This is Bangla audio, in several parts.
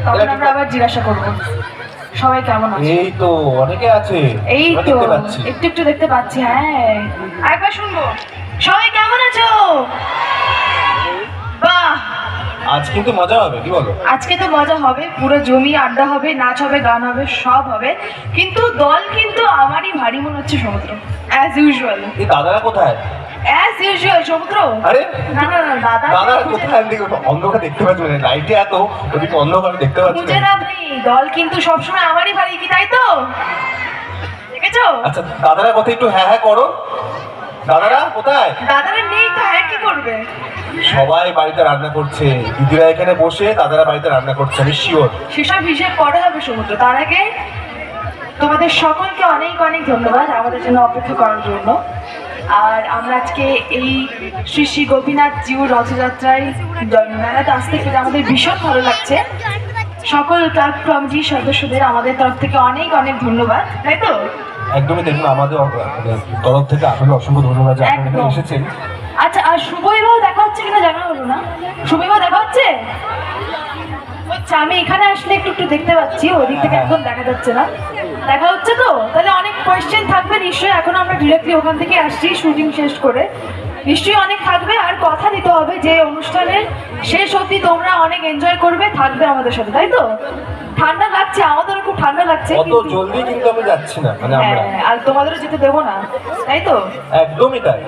তখন আমরা আবার জিজ্ঞাসা করবো সবাই কেমন আছে। এই তো অনেকে আছে, এই আমরা তো দেখতে পাচ্ছি। একটু একটু দেখতে পাচ্ছি। হ্যাঁ, একবার শুনবো সবাই কেমন আছো। বাহ, আজ কিন্তু মজা হবে, কি বলো? আজকে তো মজা হবে, পুরো জমিয়ে আড্ডা হবে, নাচ হবে, গান হবে, সব হবে। কিন্তু দল কিন্তু আমারই ভারী মনে হচ্ছে সমুদ্র, অ্যাজ ইউজুয়াল। এই দাদারা কোথায়? অ্যাজ ইউজুয়াল সমুদ্র। আরে না না না, দাদা দাদারা কোথায়? আমি দেখো অন্ধকার দেখতে পাচ্ছি না, লাইটে এত ওদিকে অন্ধকার দেখতে পাচ্ছি খুঁজে না। লাভ নেই, দল কিন্তু সবসময় আমারই ভারী, কি তাই তো? দেখেছো? আচ্ছা দাদারা কোথায়, একটু হ্যাঁ হ্যাঁ করো। দাদারা কোথায়? দাদারা নেই তো হ্যাঁ কি করবে? সবাই বাড়িতে রান্না করছে, দিদিরা এখানে বসে, দাদারা বাড়িতে রান্না করছে, আমি শিওর। সেসব হিসেব পরে হবে সমুদ্র, তার আগে তোমাদের সকলকে অনেক অনেক ধন্যবাদ আমাদের জন্য অপেক্ষা করার জন্য। আর আমরা আজকে এই শ্রী শ্রী গোপীনাথ জিউর রথযাত্রায় মেলাতে আসতে পেরে আমাদের ভীষণ ভালো লাগছে। সকল ক্লাব কমিটির সদস্যদের আমাদের তরফ থেকে অনেক অনেক ধন্যবাদ, তাই তো? একদমই দেখুন, আমাদের তরফ থেকে আপনাকে অসংখ্য ধন্যবাদ যে আপনারা এখানে এসেছেন। আচ্ছা, আর শুভইবাও দেখা হচ্ছে কিনা জানা হলো না। শুভইবাও দেখা হচ্ছে? আচ্ছা, আমি এখানে আসলে একটু একটু দেখতে পাচ্ছি, ওদিক থেকে একদম দেখা যাচ্ছে না। দেখা হচ্ছে তো? তাহলে অনেক কোয়েশ্চেন থাকবে নিশ্চয়ই। এখন আমরা ডিরেক্টলি ওখান থেকে আসছি শুটিং শেষ করে, নিশ্চয়ই অনেক থাকবে। আর কথা দিতে হবে যে অনুষ্ঠানের শেষ অবধি তোমরা অনেক এনজয় করবে, থাকবে আমাদের সাথে, তাই তো? ঠান্ডা লাগছে, আমাদেরও খুব ঠান্ডা লাগছে, অত জলদি কিন্তু আমি যাচ্ছি না, মানে আমরা আর তোমাদেরও যেতে দেবো না, তাই তো? একদমই তাই।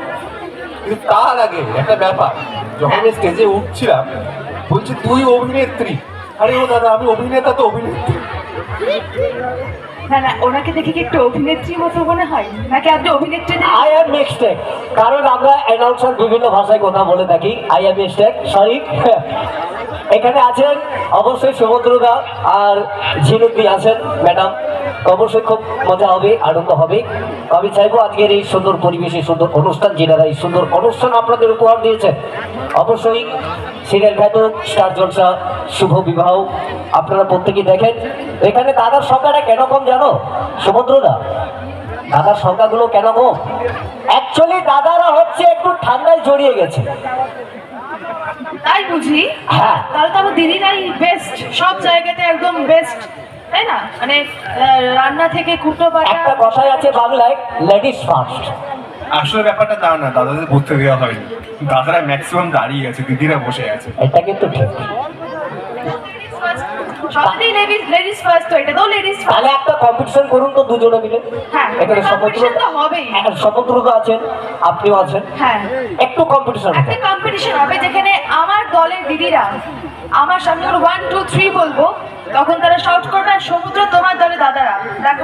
কিন্তু তার আগে একটা ব্যাপার, যখন আমি স্টেজে উঠছিলাম বলছি তুই অভিনেত্রী। আরে ও দাদা, আমি অভিনেতা তো অভিনেত্রী। না না, ওনাকে দেখে কি একটু অভিনেত্রীর মতো মনে হয় নাকি আপনি অভিনেত্রী? আই এম মিস্টেক, কারণ আমরা অ্যানাউন্সার বিভিন্ন ভাষায় কথা বলে থাকি। I am mistake, sorry. এখানে আছেন অবশ্যই সমুদ্রদা আর ঝিনুকদি আছেন ম্যাডাম, অবশ্যই খুব মজা হবে, আনন্দ হবে। আমি চাইবো আজকের এই সুন্দর পরিবেশে সুন্দর অনুষ্ঠান, যেনারা এই সুন্দর অনুষ্ঠান আপনাদের উপহার দিয়েছেন, অবশ্যই সিরিয়াল খ্যাত স্টার জলসা শুভ বিবাহ আপনারা প্রত্যেকেই দেখেন। এখানে দাদার সংখ্যাটা কেন কম জানো সমুদ্রদা? দাদার সংখ্যাগুলো কেন কম? অ্যাকচুয়ালি দাদারা হচ্ছে একটু ঠান্ডায় জড়িয়ে গেছে। তাই বুঝি? হ্যাঁ। তাহলে তো আমার দিদিরাই বেস্ট, সব জায়গাতে একদম বেস্ট, তাই না? মানে রান্না থেকে কুটো বাটা। একটা কথাই আছে বাংলায়, লেডিস ফার্স্ট। আসলে ব্যাপারটা তা না, দাদাদের বুঝতে দেওয়া হয়নি। দাদারা ম্যাক্সিমাম দাঁড়িয়ে আছে, দিদিরা বসে আছে। এটা কিন্তু ঠিক। সবটাই লেডিস ফার্স্ট, তো এটা তো লেডিস ফার্স্ট। তাহলে একটা কম্পিটিশন করুন তো দুজনে মিলে। হ্যাঁ, এখানে সমুদ্র competition তো হবেই। সমুদ্রদা আছেন, আপনিও আছেন, হ্যাঁ, একটু কম্পিটিশন হবে। একটা কম্পিটিশন হবে যেখানে আমার দলের দিদিরা আমার সামনে 1 2 3 বলবো, তখন তারা শাউট করবে, আর সমুদ্র তোমার দলে দাদারা। দেখো